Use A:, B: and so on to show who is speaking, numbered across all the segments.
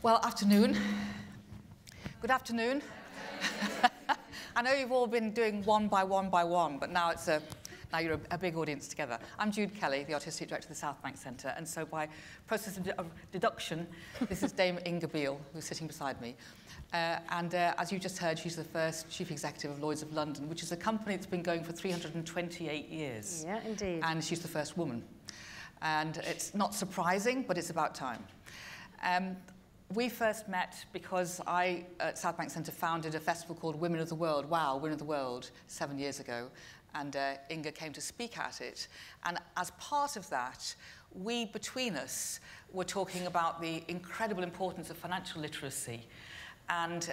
A: Well, afternoon. Good afternoon. I know you've all been doing one by one, but now now you're a big audience together. I'm Jude Kelly, the Artistic Director of the South Bank Centre, and so by process of deduction, this is Dame Inga Beale, who's sitting beside me. As you just heard, she's the first Chief Executive of Lloyd's of London, which is a company that's been going for 328 years.
B: Yeah, indeed.
A: And she's the first woman. And it's not surprising, but it's about time. We first met because I, at South Bank Centre, founded a festival called Women of the World, WOW, Women of the World, 7 years ago. And Inga came to speak at it. And as part of that, we, between us, were talking about the incredible importance of financial literacy and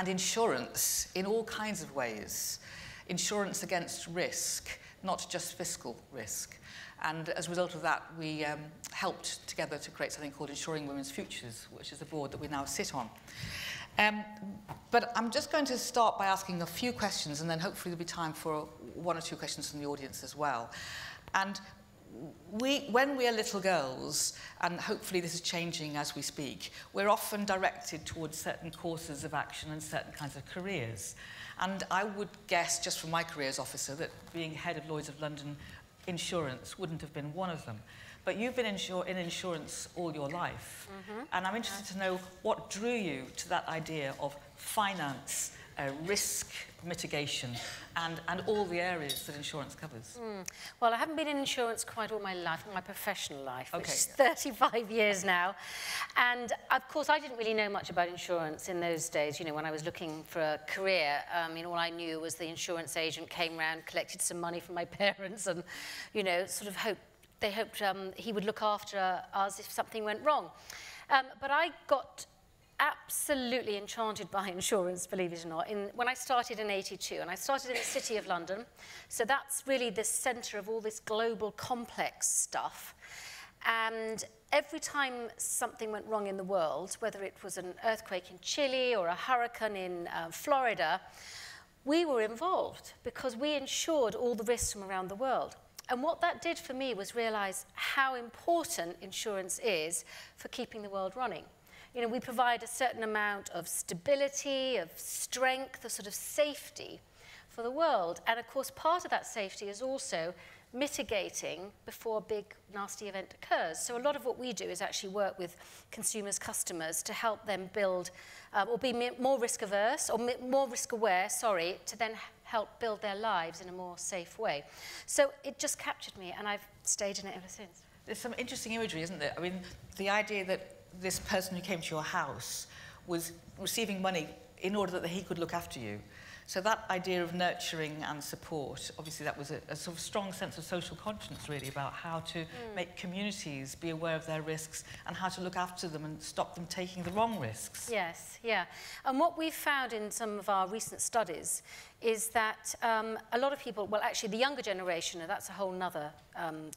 A: insurance in all kinds of ways. Insurance against risk, not just fiscal risk. And as a result of that, we helped together to create something called Insuring Women's Futures, which is a board that we now sit on. But I'm just going to start by asking a few questions, and then hopefully there'll be time for one or two questions from the audience as well. And when we are little girls, and hopefully this is changing as we speak, we're often directed towards certain courses of action and certain kinds of careers. And I would guess, just from my career as officer, that being head of Lloyd's of London Insurance wouldn't have been one of them. But you've been in insurance all your life. Mm-hmm. And I'm interested to know what drew you to that idea of finance, risk mitigation, and all the areas that insurance covers.
B: Well, I haven't been in insurance quite all my life, my professional life, which is 35 years now. And of course, I didn't really know much about insurance in those days. You know, when I was looking for a career, all I knew was the insurance agent came round, collected some money from my parents, and, you know, sort of hoped he would look after us if something went wrong. But I got absolutely enchanted by insurance, believe it or not, when I started in '82, and I started in the City of London, so that's really the centre of all this global complex stuff. And every time something went wrong in the world, whether it was an earthquake in Chile or a hurricane in Florida, we were involved because we insured all the risks from around the world. And what that did for me was realise how important insurance is for keeping the world running. You know, we provide a certain amount of stability, of strength, of sort of safety for the world. And of course, part of that safety is also mitigating before a big, nasty event occurs. So a lot of what we do is actually work with consumers, customers, to help them build, or be more risk-averse, or more risk-aware, sorry, to then help build their lives in a more safe way. So it just captured me, and I've stayed in it ever since.
A: There's some interesting imagery, isn't there? I mean, the idea that this person who came to your house was receiving money in order that he could look after you. So that idea of nurturing and support, obviously that was a sort of strong sense of social conscience, really, about how to make communities be aware of their risks and how to look after them and stop them taking the wrong risks.
B: Yes, yeah. And what we've found in some of our recent studies is that a lot of people, well, actually the younger generation, and that's a whole nother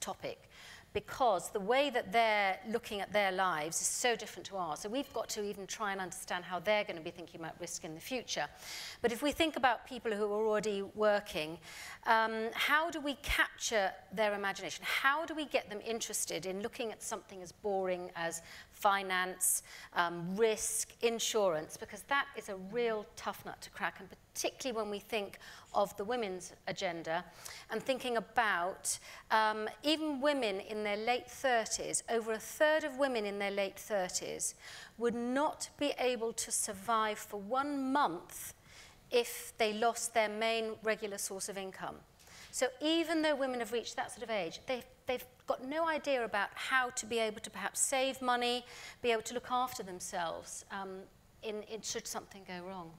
B: topic, because the way that they're looking at their lives is so different to ours. So we've got to even try and understand how they're going to be thinking about risk in the future. But if we think about people who are already working, how do we capture their imagination? How do we get them interested in looking at something as boring as finance, risk, insurance? Because that is a real tough nut to crack, and particularly when we think of the women's agenda and thinking about even women in their late 30s, over a third of women in their late 30s would not be able to survive for 1 month if they lost their main regular source of income. So even though women have reached that sort of age, they've got no idea about how to be able to perhaps save money, be able to look after themselves should something go wrong.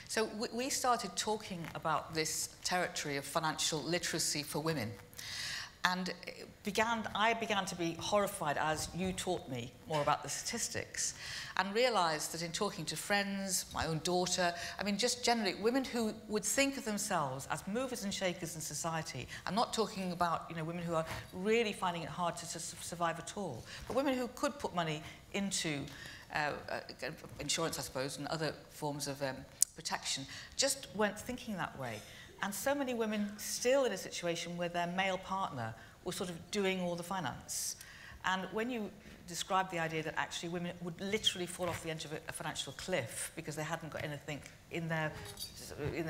A: So we started talking about this territory of financial literacy for women. And I began to be horrified as you taught me more about the statistics, and realised that in talking to friends, my own daughter, I mean, just generally, women who would think of themselves as movers and shakers in society. I'm not talking about, you know, women who are really finding it hard to survive at all, but women who could put money into insurance, I suppose, and other forms of protection, just weren't thinking that way. And so many women still in a situation where their male partner was sort of doing all the finance. And when you described the idea that actually women would literally fall off the edge of a financial cliff because they hadn't got anything in their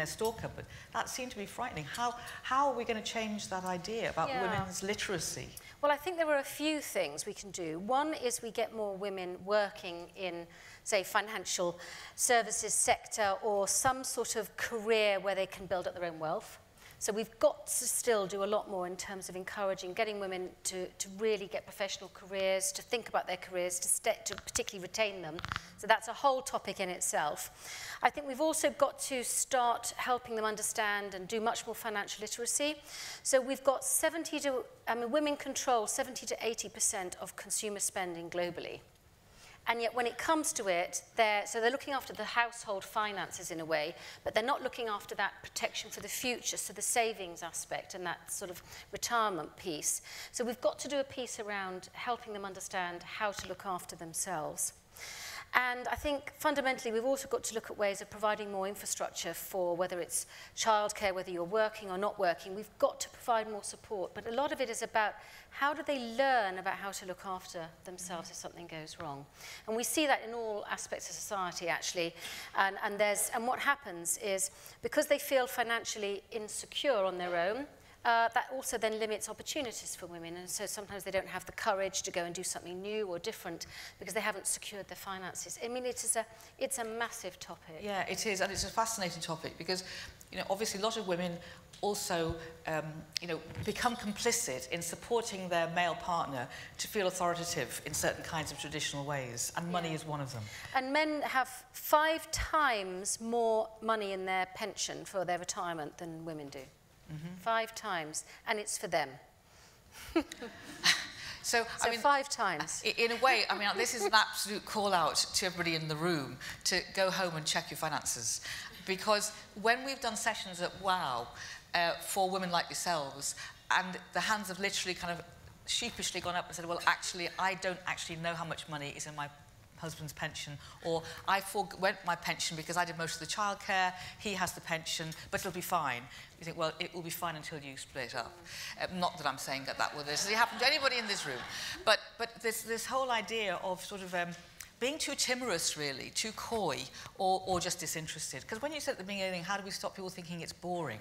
A: store cupboard. That seemed to be frightening. How are we going to change that idea about women's literacy?
B: Well, I think there are a few things we can do. One is we get more women working in, say, financial services sector or some sort of career where they can build up their own wealth. So we've got to still do a lot more in terms of encouraging, getting women to really get professional careers, to think about their careers, to particularly retain them. So that's a whole topic in itself. I think we've also got to start helping them understand and do much more financial literacy. So we've got women control 70 to 80% of consumer spending globally. And yet when it comes to it, they're looking after the household finances in a way, but they're not looking after that protection for the future, so the savings aspect and that sort of retirement piece. So we've got to do a piece around helping them understand how to look after themselves. And I think fundamentally we've also got to look at ways of providing more infrastructure for whether it's childcare, whether you're working or not working. We've got to provide more support, but a lot of it is about how do they learn about how to look after themselves if something goes wrong. And we see that in all aspects of society actually. And what happens is because they feel financially insecure on their own, that also then limits opportunities for women, and so sometimes they don't have the courage to go and do something new or different because they haven't secured their finances. I mean, it's a massive topic.
A: Yeah, it is, and it's a fascinating topic because, obviously a lot of women also, become complicit in supporting their male partner to feel authoritative in certain kinds of traditional ways, and money is one of them.
B: And men have 5 times more money in their pension for their retirement than women do. 5 times, and it's for them. So 5 times.
A: In a way, I mean, this is an absolute call out to everybody in the room to go home and check your finances. Because when we've done sessions at WOW for women like yourselves, and the hands have literally kind of sheepishly gone up and said, well, actually, I don't actually know how much money is in my husband's pension, or I forwent my pension because I did most of the childcare, he has the pension, but it'll be fine. You think, well, it will be fine until you split up. Not that I'm saying that will necessarily happen to anybody in this room, but this whole idea of sort of being too timorous, really, too coy, or just disinterested. Because when you said at the beginning, how do we stop people thinking it's boring?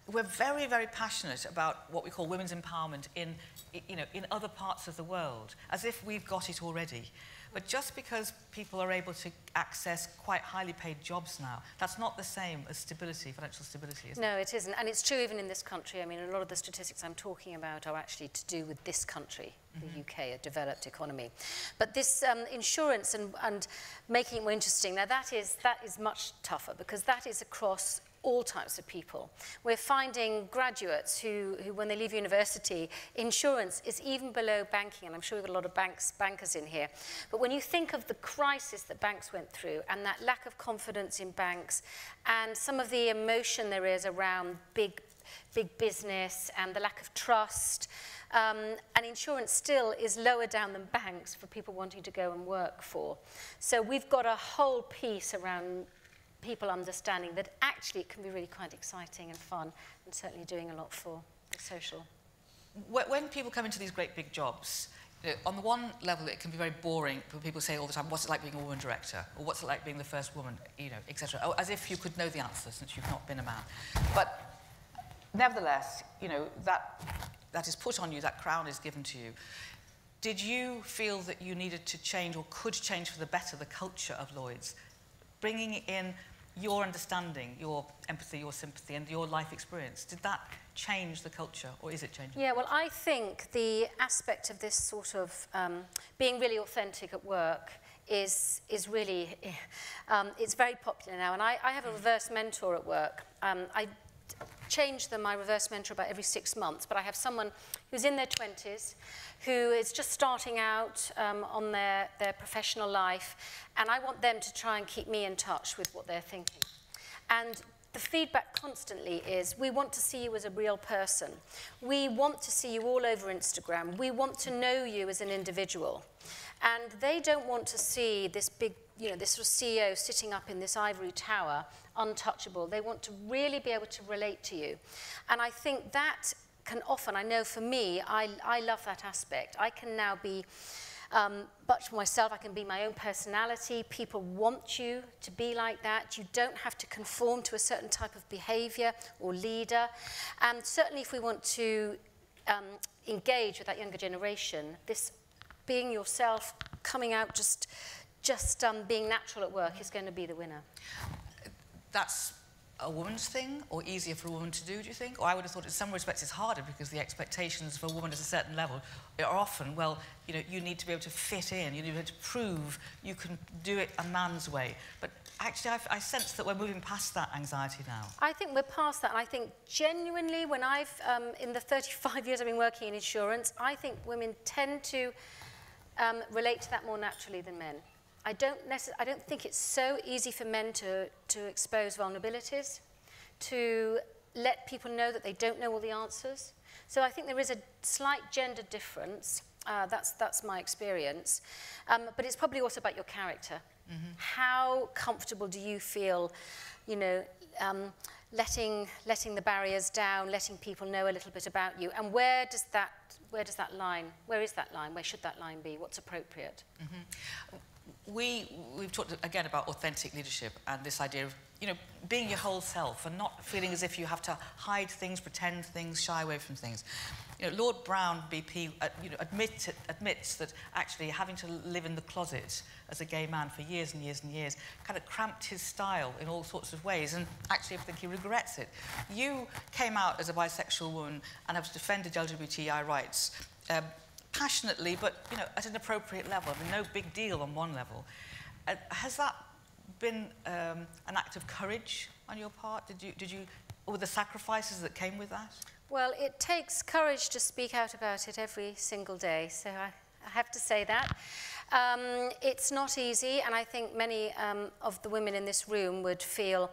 A: We're very, very passionate about what we call women's empowerment in other parts of the world, as if we've got it already. But just because people are able to access quite highly paid jobs now, that's not the same as stability, financial stability, is it?
B: No, it isn't. And it's true even in this country. I mean, a lot of the statistics I'm talking about are actually to do with this country, the UK, a developed economy. But this insurance and making it more interesting, now that is much tougher because that is across all types of people. We're finding graduates who when they leave university, insurance is even below banking, and I'm sure we've got a lot of bankers in here. But when you think of the crisis that banks went through and that lack of confidence in banks and some of the emotion there is around big business and the lack of trust, and insurance still is lower down than banks for people wanting to go and work for. So we've got a whole piece around people understanding that actually it can be really quite exciting and fun, and certainly doing a lot for the social.
A: When people come into these great big jobs, on the one level it can be very boring. People say all the time, what's it like being a woman director? Or what's it like being the first woman, etc. Oh, as if you could know the answer since you've not been a man. But nevertheless, that is put on you, that crown is given to you. Did you feel that you needed to change or could change for the better the culture of Lloyd's? Bringing in your understanding, your empathy, your sympathy, and your life experience. Did that change the culture, or is it changing?
B: Yeah, well, I think the aspect of this sort of being really authentic at work is really, it's very popular now. And I have a reverse mentor at work. I change my reverse mentor about every 6 months, but I have someone who's in their 20s, who is just starting out on their professional life, and I want them to try and keep me in touch with what they're thinking. And the feedback constantly is, we want to see you as a real person. We want to see you all over Instagram. We want to know you as an individual. And they don't want to see this big, this sort of CEO sitting up in this ivory tower, untouchable. They want to really be able to relate to you. And I think that can often, I know for me, I love that aspect. I can now be But for myself, I can be my own personality. People want you to be like that. You don't have to conform to a certain type of behavior or leader. And certainly if we want to engage with that younger generation, this being yourself, coming out, just being natural at work is going to be the winner. That's a woman's thing, or easier for a woman to do you think? Or I would have thought in some respects it's harder because the expectations for a woman at a certain level are often, well, you know, you need to be able to fit in, you need to be able to prove you can do it a man's way. But actually I sense that we're moving past that anxiety now. I think we're past that. And I think genuinely when I've, in the 35 years I've been working in insurance, I think women tend to relate to that more naturally than men. I don't think it's so easy for men to expose vulnerabilities, to let people know that they don't know all the answers. So I think there is a slight gender difference. That's my experience. But it's probably also about your character. Mm-hmm. How comfortable do you feel, you know, letting the barriers down, letting people know a little bit about you, and where is that line? Where should that line be? What's appropriate? Mm-hmm. We've talked again about authentic leadership and this idea of, you know, being your whole self and not feeling as if you have to hide things, pretend things, shy away from things. You know, Lord Brown, BP, you know, admits that actually having to live in the closet as a gay man for years and years and years kind of cramped his style in all sorts of ways, and actually I think he regrets it. You came out as a bisexual woman and have defended LGBTI rights. Passionately, but you know, at an appropriate level. I mean, no big deal on one level. Has that been an act of courage on your part? Did you, or were the sacrifices that came with that? Well, it takes courage to speak out about it every single day. So I have to say that. It's not easy, and I think many of the women in this room would feel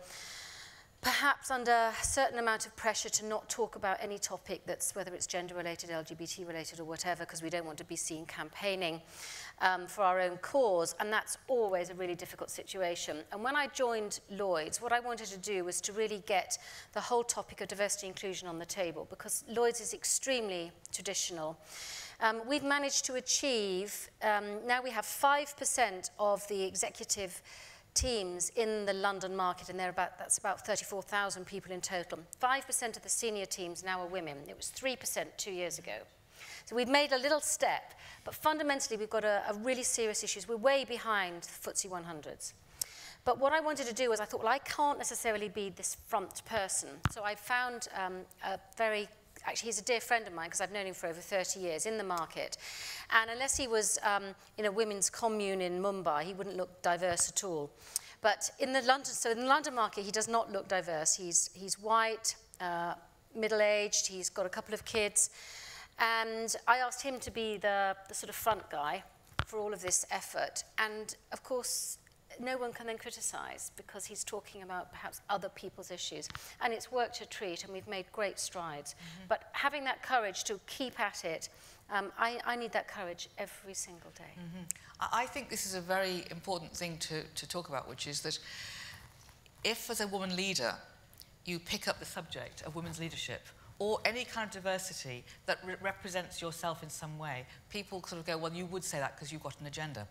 B: perhaps under a certain amount of pressure to not talk about any topic that's, whether it's gender-related, LGBT-related, or whatever, because we don't want to be seen campaigning for our own cause, and that's always a really difficult situation. And when I joined Lloyd's, what I wanted to do was to really get the whole topic of diversity and inclusion on the table, because Lloyd's is extremely traditional. We've managed to achieve, now we have 5% of the executive teams in the London market, and that's about 34,000 people in total. 5% of the senior teams now are women. It was 3% 2 years ago. So we've made a little step, but fundamentally we've got a really serious issues. We're way behind the FTSE 100s. But what I wanted to do was I thought, well, I can't necessarily be this front person. So I found actually, he's a dear friend of mine because I've known him for over 30 years in the market. And unless he was in a women's commune in Mumbai, he wouldn't look diverse at all. But in the London market, he does not look diverse. He's white, middle-aged, he's got a couple of kids. And I asked him to be the sort of front guy for all of this effort. And of course, no one can then criticise because he's talking about perhaps other people's issues. And it's worked a treat, and we've made great strides. Mm-hmm. But having that courage to keep at it, I need that courage every single day. Mm-hmm. I think this is a very important thing to talk about, which is that if, as a woman leader, you pick up the subject of women's leadership, or any kind of diversity that represents yourself in some way, people sort of go, well, you would say that because you've got an agenda.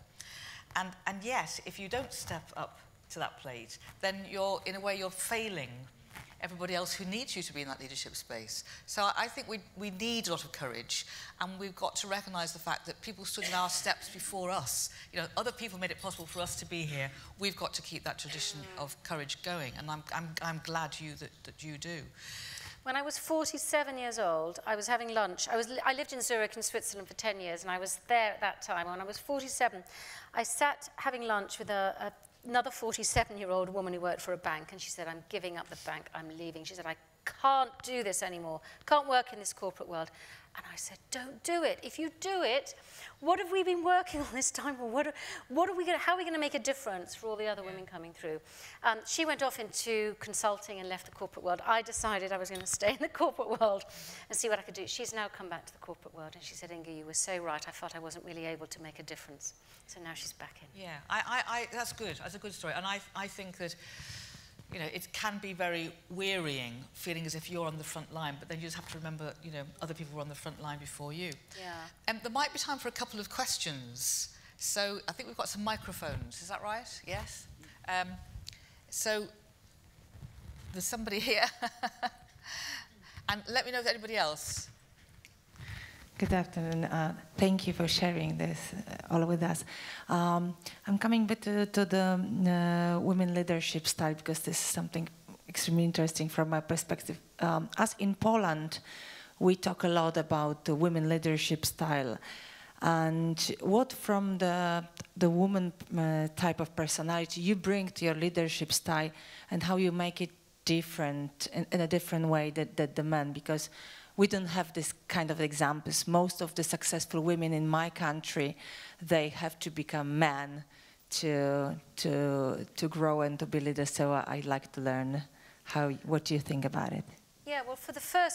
B: And yet, if you don't step up to that plate, then in a way, you're failing everybody else who needs you to be in that leadership space. So I think we need a lot of courage, and we've got to recognise the fact that people stood in our steps before us. You know, other people made it possible for us to be here. We've got to keep that tradition of courage going, and I'm glad that you do. When I was 47 years old, I was having lunch. I lived in Zurich in Switzerland for 10 years, and I was there at that time. When I was 47, I sat having lunch with another 47-year-old woman who worked for a bank, and she said, I'm giving up the bank, I'm leaving. She said, I can't do this anymore, can't work in this corporate world. And I said, don't do it. If you do it, what have we been working on this time for? How are we going to make a difference for all the other women coming through? She went off into consulting and left the corporate world. I decided I was going to stay in the corporate world and see what I could do. She's now come back to the corporate world, and she said, Inga, you were so right. I felt I wasn't really able to make a difference. So now she's back in. Yeah, that's good. That's a good story. And I think that
A: you know, it can be very wearying, feeling as if you're on the front line, but then you just have to remember, you know, other people were on the front line before you.
B: Yeah.
A: There might be time for a couple of questions. So I think we've got some microphones. Is that right? Yes? So there's somebody here. And let me know if anybody else.
C: Good afternoon. Thank you for sharing this all with us. I'm coming back to the women leadership style, because this is something extremely interesting from my perspective. As in Poland, we talk a lot about the women leadership style. And what from the woman type of personality you bring to your leadership style, and how you make it different, in a different way than the men, because we don't have this kind of examples. Most of the successful women in my country, they have to become men to grow and to be leaders. So I'd like to learn what do you think about it?
B: Yeah, well,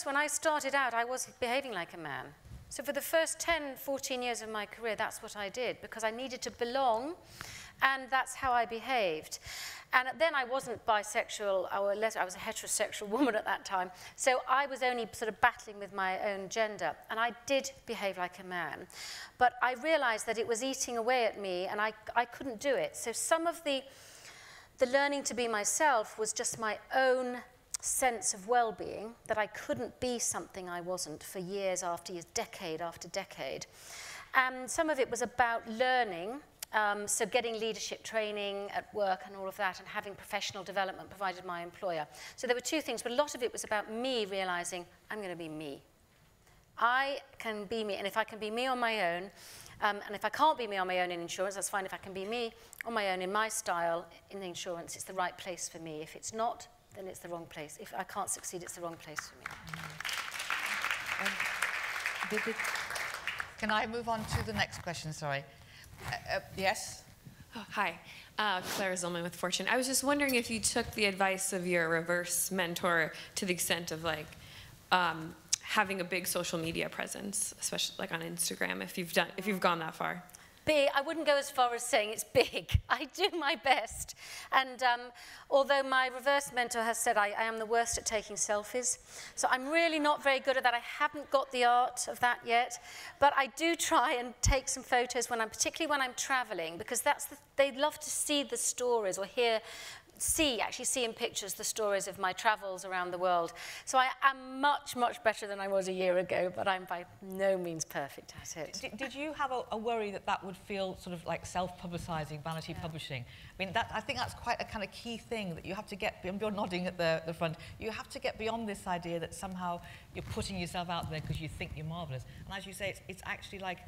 B: when I started out, I was behaving like a man. So for the first 10, 14 years of my career, that's what I did, because I needed to belong, and that's how I behaved. And then I wasn't bisexual, I was a heterosexual woman at that time, so I was only sort of battling with my own gender, and I did behave like a man. But I realized that it was eating away at me, and I couldn't do it. So some of the learning to be myself was just my own sense of well-being, that I couldn't be something I wasn't for years after years, decade after decade. And some of it was about learning, so getting leadership training at work and all of that, and having professional development provided by my employer. So there were two things, but a lot of it was about me realizing I'm going to be me. I can be me, and if I can be me on my own, and if I can't be me on my own in insurance, that's fine. If I can be me on my own in my style in insurance, it's the right place for me. If it's not, then it's the wrong place. If I can't succeed, it's the wrong place for me.
A: Can I move on to the next question? Sorry. Yes?
D: Oh, hi. Claire Zillman with Fortune. I was just wondering if you took the advice of your reverse mentor to the extent of like having a big social media presence, especially like on Instagram, if you've gone that far.
B: Big, I wouldn't go as far as saying it's big. I do my best. And although my reverse mentor has said I am the worst at taking selfies, so I'm really not very good at that. I haven't got the art of that yet, but I do try and take some photos particularly when I'm traveling, because they love to see the stories or actually see in pictures the stories of my travels around the world. So I am much, much better than I was a year ago, but I'm by no means perfect at it.
A: Did you have a worry that would feel sort of like self-publicising, vanity publishing? I mean, I think that's quite a kind of key thing that you have to get, you're nodding at the front, you have to get beyond this idea that somehow you're putting yourself out there because you think you're marvellous. And as you say, it's actually like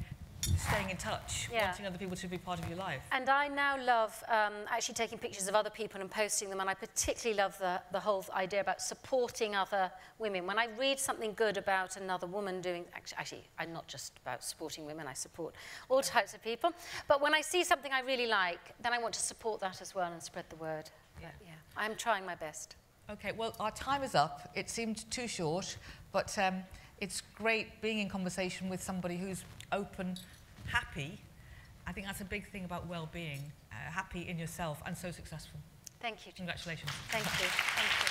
A: staying in touch, wanting other people to be part of your life.
B: And I now love actually taking pictures of other people and posting them, and I particularly love the whole idea about supporting other women. When I read something good about another woman doing, actually, I'm not just about supporting women, I support all types of people, but when I see something I really like, then I want to support that as well and spread the word. Yeah, I'm trying my best.
A: Okay, well, our time is up. It seemed too short, but it's great being in conversation with somebody who's open, happy. I think that's a big thing about well-being, happy in yourself and so successful.
B: Thank you.
A: Congratulations.
B: Thank you. Thank you.